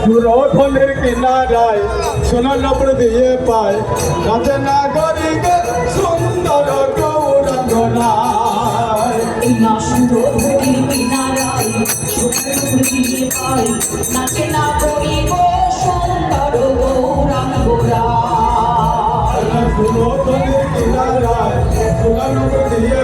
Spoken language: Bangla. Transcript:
সুরধনের কিনারায় সোনার নপুর দিয়ে পায় নাচে নাগরিক সুন্দর গৌরাঙ্গনায়। সুরধনের কিনারায় সোনার নপুর দিয়ে পায় নাচে নাগরিক সুন্দর গৌরাঙ্গনায়। সুরধনের কিনারায় সোনার নপুর দিয়ে